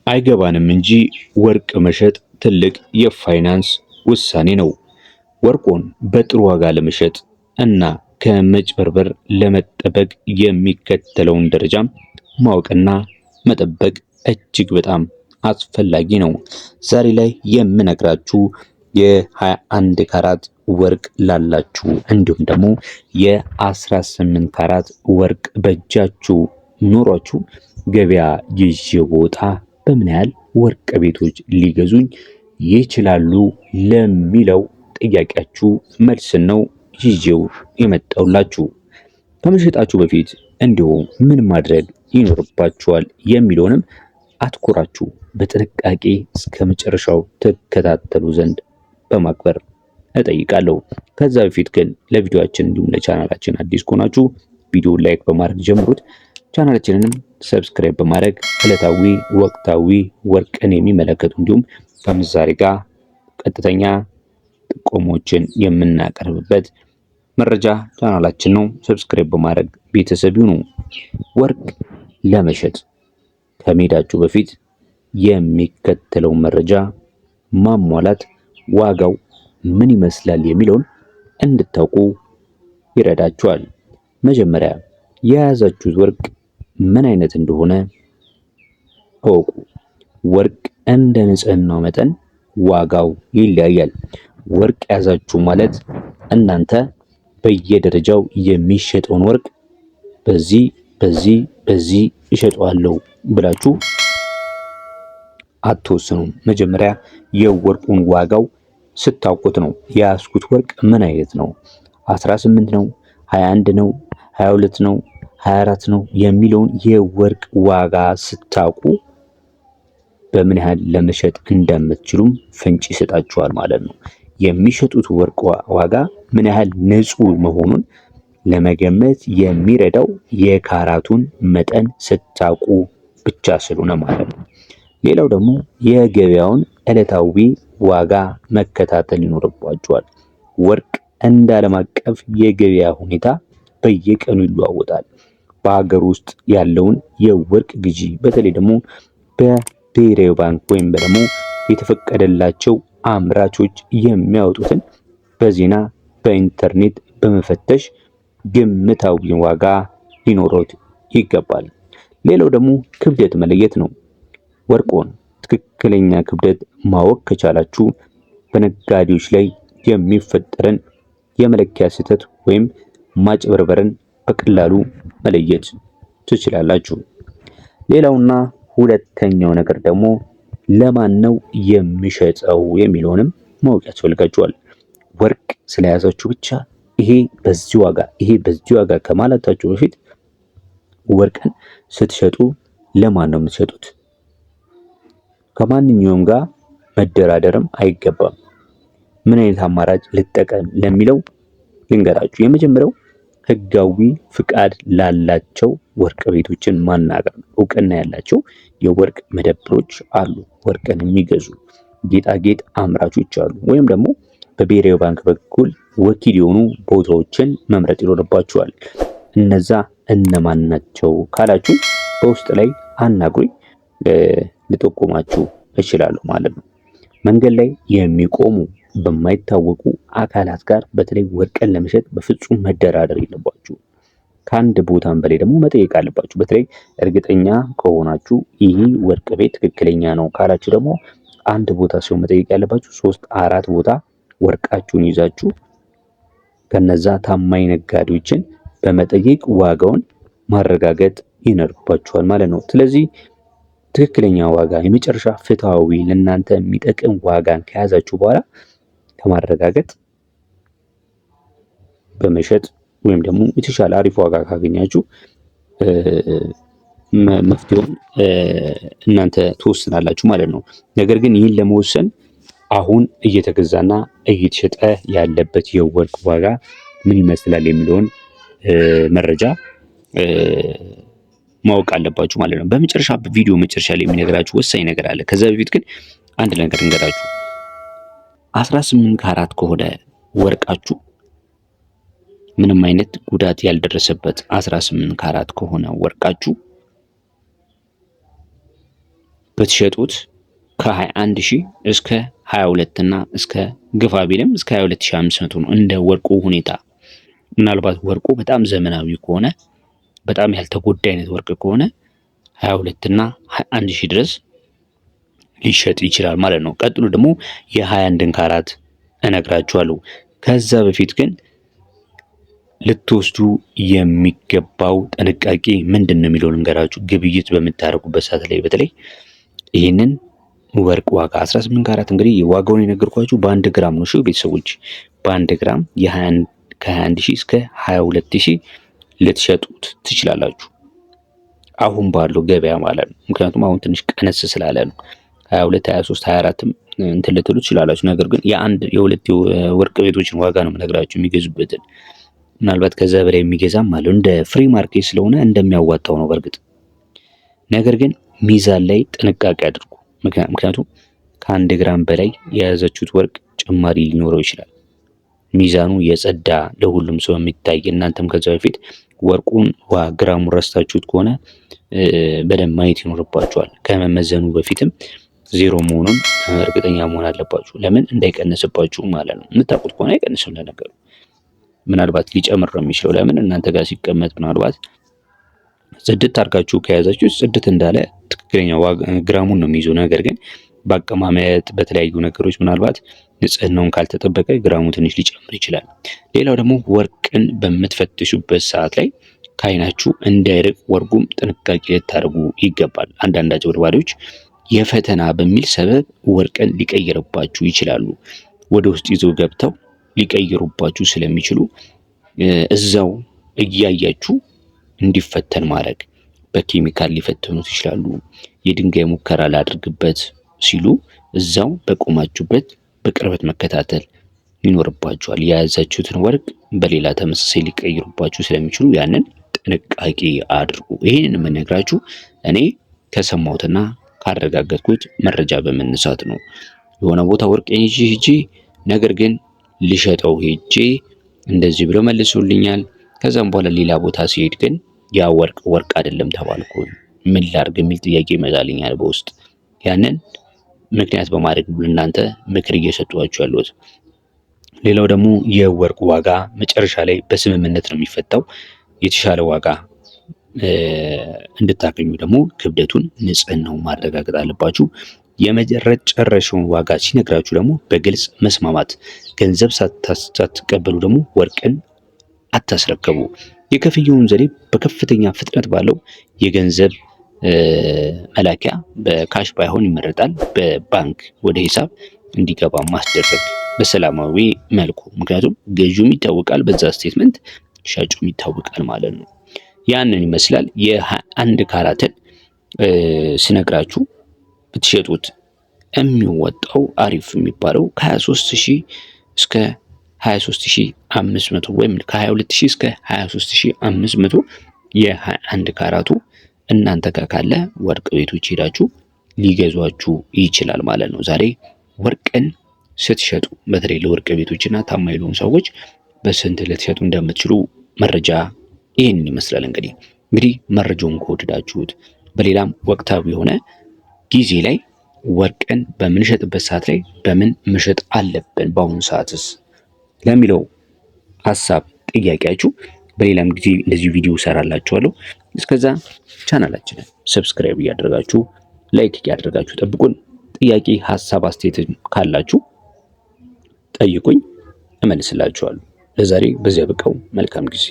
አይገባንም እንጂ ወርቅ መሸጥ ትልቅ የፋይናንስ ውሳኔ ነው። ወርቁን በጥሩ ዋጋ ለመሸጥ እና ከመጭበርበር ለመጠበቅ የሚከተለውን ደረጃም ማወቅና መጠበቅ እጅግ በጣም አስፈላጊ ነው። ዛሬ ላይ የምነግራችሁ የ21 ካራት ወርቅ ላላችሁ እንዲሁም ደግሞ የ18 ካራት ወርቅ በእጃችሁ ኖሯችሁ ገበያ ይዤ ወጣ በምን ያህል ወርቅ ቤቶች ሊገዙኝ ይችላሉ ለሚለው ጥያቄያችሁ መልስን ነው ይዤው የመጣውላችሁ። ከመሸጣችሁ በፊት እንዲሁ ምን ማድረግ ይኖርባችኋል የሚለውንም አትኩራችሁ በጥንቃቄ እስከ መጨረሻው ተከታተሉ ዘንድ በማክበር እጠይቃለሁ። ከዛ በፊት ግን ለቪዲዮአችን እንዲሁም ለቻናላችን አዲስ ከሆናችሁ ቪዲዮ ላይክ በማድረግ ጀምሩት። ቻናላችንንም ሰብስክራይብ በማድረግ ዕለታዊ ወቅታዊ ወርቅን የሚመለከቱ እንዲሁም ከምንዛሬ ጋር ቀጥተኛ ጥቆሞችን የምናቀርብበት መረጃ ቻናላችን ነው። ሰብስክራይብ በማድረግ ቤተሰብ ይሁኑ። ወርቅ ለመሸጥ ከመሄዳችሁ በፊት የሚከተለው መረጃ ማሟላት ዋጋው ምን ይመስላል የሚለውን እንድታውቁ ይረዳችኋል። መጀመሪያ የያዛችሁት ወርቅ ምን አይነት እንደሆነ እወቁ። ወርቅ እንደ ንጽህናው መጠን ዋጋው ይለያያል። ወርቅ ያዛችሁ ማለት እናንተ በየደረጃው የሚሸጠውን ወርቅ በዚህ እሸጠዋለሁ ብላችሁ አትወስኑም። መጀመሪያ የወርቁን ዋጋው ስታውቁት ነው የያዝኩት ወርቅ ምን አይነት ነው፣ 18 ነው፣ 21 ነው፣ 22 ነው፣ 24 ነው የሚለውን የወርቅ ዋጋ ስታውቁ በምን ያህል ለመሸጥ እንደምትችሉም ፍንጭ ይሰጣችኋል ማለት ነው። የሚሸጡት ወርቅ ዋጋ ምን ያህል ንጹህ መሆኑን ለመገመት የሚረዳው የካራቱን መጠን ስታውቁ ብቻ ስለሆነ ማለት ነው። ሌላው ደግሞ የገበያውን ዕለታዊ ዋጋ መከታተል ይኖርባችኋል። ወርቅ እንደ ዓለም አቀፍ የገበያ ሁኔታ በየቀኑ ይለዋወጣል። በሀገር ውስጥ ያለውን የወርቅ ግዢ በተለይ ደግሞ በብሔራዊ ባንክ ወይም ደግሞ የተፈቀደላቸው አምራቾች የሚያወጡትን በዜና በኢንተርኔት በመፈተሽ ግምታዊ ዋጋ ሊኖሮት ይገባል። ሌላው ደግሞ ክብደት መለየት ነው። ወርቁን ትክክለኛ ክብደት ማወቅ ከቻላችሁ በነጋዴዎች ላይ የሚፈጠርን የመለኪያ ስህተት ወይም ማጭበርበርን በቀላሉ መለየት ትችላላችሁ። ሌላውና ሁለተኛው ነገር ደግሞ ለማን ነው የሚሸጠው የሚለውንም ማወቅ ያስፈልጋችኋል። ወርቅ ስለያዛችሁ ብቻ ይሄ በዚህ ዋጋ ከማለታችሁ በፊት ወርቅን ስትሸጡ ለማን ነው የምትሸጡት? ከማንኛውም ጋር መደራደርም አይገባም። ምን አይነት አማራጭ ልጠቀም ለሚለው ልንገራችሁ። የመጀመሪያው ህጋዊ ፍቃድ ላላቸው ወርቅ ቤቶችን ማናገር ነው። እውቅና ያላቸው የወርቅ መደብሮች አሉ፣ ወርቅን የሚገዙ ጌጣጌጥ አምራቾች አሉ። ወይም ደግሞ በብሔራዊ ባንክ በኩል ወኪል የሆኑ ቦታዎችን መምረጥ ይኖርባችኋል። እነዛ እነማን ናቸው ካላችሁ በውስጥ ላይ አናግሩኝ፣ ልጠቁማችሁ እችላለሁ ማለት ነው። መንገድ ላይ የሚቆሙ በማይታወቁ አካላት ጋር በተለይ ወርቅን ለመሸጥ በፍጹም መደራደር የለባችሁ። ከአንድ ቦታም በላይ ደግሞ መጠየቅ አለባችሁ። በተለይ እርግጠኛ ከሆናችሁ ይህ ወርቅ ቤት ትክክለኛ ነው ካላችሁ ደግሞ አንድ ቦታ ሲሆን መጠየቅ ያለባችሁ 3-4 ቦታ ወርቃችሁን ይዛችሁ ከነዛ ታማኝ ነጋዴዎችን በመጠየቅ ዋጋውን ማረጋገጥ ይኖርባችኋል ማለት ነው። ስለዚህ ትክክለኛ ዋጋ የመጨረሻ ፍትሃዊ ለእናንተ የሚጠቅም ዋጋን ከያዛችሁ በኋላ ከማረጋገጥ በመሸጥ ወይም ደግሞ የተሻለ አሪፍ ዋጋ ካገኛችሁ መፍትሄውን እናንተ ትወስናላችሁ ማለት ነው። ነገር ግን ይህን ለመወሰን አሁን እየተገዛና እየተሸጠ ያለበት የወርቅ ዋጋ ምን ይመስላል የሚለውን መረጃ ማወቅ አለባችሁ ማለት ነው። በመጨረሻ በቪዲዮ መጨረሻ ላይ የሚነግራችሁ ወሳኝ ነገር አለ። ከዛ በፊት ግን አንድ ነገር እንገራችሁ። 18 ካራት ከሆነ ወርቃችሁ ምንም አይነት ጉዳት ያልደረሰበት 18 ካራት ከሆነ ወርቃችሁ ብትሸጡት ከ21 ሺህ እስከ 22 እና እስከ ግፋ ቢልም እስከ 22500 ነው እንደ ወርቁ ሁኔታ። ምናልባት ወርቁ በጣም ዘመናዊ ከሆነ በጣም ያልተጎዳ አይነት ወርቅ ከሆነ 22 እና 21 ሺህ ድረስ ሊሸጥ ይችላል ማለት ነው። ቀጥሎ ደግሞ የ21 ካራት እነግራችኋለሁ። ከዛ በፊት ግን ልትወስዱ የሚገባው ጥንቃቄ ምንድን ነው የሚለውን እንገራችሁ። ግብይት በምታደርጉበት ሰዓት ላይ በተለይ ይህንን ወርቅ ዋጋ 18 ካራት እንግዲህ ዋጋውን የነገርኳችሁ በ1 ግራም ነው። ቤተሰቦች በ1 ግራም ከ21 ሺህ እስከ 22 ሺህ ልትሸጡት ትችላላችሁ አሁን ባለው ገበያ ማለት ነው። ምክንያቱም አሁን ትንሽ ቀነስ ስላለ ነው። 22 23 24ም እንትን ልትሉ ትችላላችሁ። ነገር ግን የሁለት ወርቅ ቤቶችን ዋጋ ነው የምነግራችሁ የሚገዙበትን። ምናልባት ከዛ በላይ የሚገዛም አለ እንደ ፍሪ ማርኬት ስለሆነ እንደሚያዋጣው ነው በእርግጥ። ነገር ግን ሚዛን ላይ ጥንቃቄ አድርጉ። ምክንያቱም ከ1 ግራም በላይ የያዘችሁት ወርቅ ጭማሪ ሊኖረው ይችላል። ሚዛኑ የጸዳ ለሁሉም ሰው የሚታይ እናንተም ከዛ በፊት ወርቁን ግራሙን ረስታችሁት ከሆነ በደንብ ማየት ይኖርባችኋል። ከመመዘኑ በፊትም ዜሮ መሆኑን እርግጠኛ መሆን አለባችሁ። ለምን እንዳይቀንስባችሁ ማለት ነው። የምታውቁት ከሆነ አይቀንስም። ለነገሩ ምናልባት ሊጨምር ነው የሚችለው። ለምን እናንተ ጋር ሲቀመጥ ምናልባት ጽድት አድርጋችሁ ከያዛችሁ ጽድት እንዳለ ትክክለኛ ግራሙን ነው የሚይዘው። ነገር ግን በአቀማመጥ በተለያዩ ነገሮች ምናልባት ንጽህናውን ካልተጠበቀ ግራሙ ትንሽ ሊጨምር ይችላል። ሌላው ደግሞ ወርቅን በምትፈትሹበት ሰዓት ላይ ከዓይናችሁ እንዳይርቅ ወርቁም ጥንቃቄ ልታደርጉ ይገባል። አንዳንድ አጭበርባሪዎች የፈተና በሚል ሰበብ ወርቅን ሊቀይርባችሁ ይችላሉ። ወደ ውስጥ ይዘው ገብተው ሊቀይሩባችሁ ስለሚችሉ እዛው እያያችሁ እንዲፈተን ማድረግ። በኬሚካል ሊፈትኑት ይችላሉ። የድንጋይ ሙከራ ላድርግበት ሲሉ እዛው በቆማችሁበት በቅርበት መከታተል ይኖርባችኋል። የያዛችሁትን ወርቅ በሌላ ተመሳሳይ ሊቀይሩባችሁ ስለሚችሉ ያንን ጥንቃቄ አድርጉ። ይህንን የምነግራችሁ እኔ ከሰማሁትና ካረጋገጥኩት መረጃ በመነሳት ነው። የሆነ ቦታ ወርቅ ይዤ ሄጄ ነገር ግን ልሸጠው ሄጄ እንደዚህ ብለው መልሶልኛል። ከዛም በኋላ ሌላ ቦታ ሲሄድ ግን ያ ወርቅ አይደለም ተባልኩ። ምን ላድርግ የሚል ጥያቄ ይመጣልኛል በውስጥ። ያንን ምክንያት በማድረግ እናንተ ምክር እየሰጧችሁ ያሉት። ሌላው ደግሞ የወርቅ ዋጋ መጨረሻ ላይ በስምምነት ነው የሚፈታው። የተሻለ ዋጋ እንድታገኙ ደግሞ ክብደቱን፣ ንጽህናውን ማረጋገጥ አለባችሁ። የመጨረሻውን ዋጋ ሲነግራችሁ ደግሞ በግልጽ መስማማት። ገንዘብ ሳትቀበሉ ደግሞ ወርቅን አታስረከቡ። የክፍያውን ዘዴ በከፍተኛ ፍጥነት ባለው የገንዘብ መላኪያ በካሽ ባይሆን ይመረጣል። በባንክ ወደ ሂሳብ እንዲገባ ማስደረግ በሰላማዊ መልኩ። ምክንያቱም ገዢውም ይታወቃል በዛ ስቴትመንት፣ ሻጩም ይታወቃል ማለት ነው። ያንን ይመስላል። የ21 ካራትን ስነግራችሁ ብትሸጡት የሚወጣው አሪፍ የሚባለው ከ23000 እስከ 23500 ወይም ከ22000 እስከ 23500 የ21 ካራቱ እናንተ ጋር ካለ ወርቅ ቤቶች ሄዳችሁ ሊገዟችሁ ይችላል ማለት ነው። ዛሬ ወርቅን ስትሸጡ በተለይ ለወርቅ ቤቶችና ታማኝ ለሆኑ ሰዎች በስንት ልትሸጡ እንደምትችሉ መረጃ ይህንን ይመስላል። እንግዲህ መረጃውን ከወደዳችሁት በሌላም ወቅታዊ የሆነ ጊዜ ላይ ወርቅን በምንሸጥበት ሰዓት ላይ በምን መሸጥ አለብን በአሁኑ ሰዓትስ ለሚለው ሀሳብ ጥያቄያችሁ በሌላም ጊዜ እንደዚህ ቪዲዮ እሰራላችኋለሁ። እስከዛ ቻናላችንን ሰብስክራይብ እያደረጋችሁ ላይክ እያደረጋችሁ ጠብቁን። ጥያቄ፣ ሀሳብ፣ አስተያየት ካላችሁ ጠይቁኝ፣ እመልስላችኋለሁ። ለዛሬ በዚያ በቃው። መልካም ጊዜ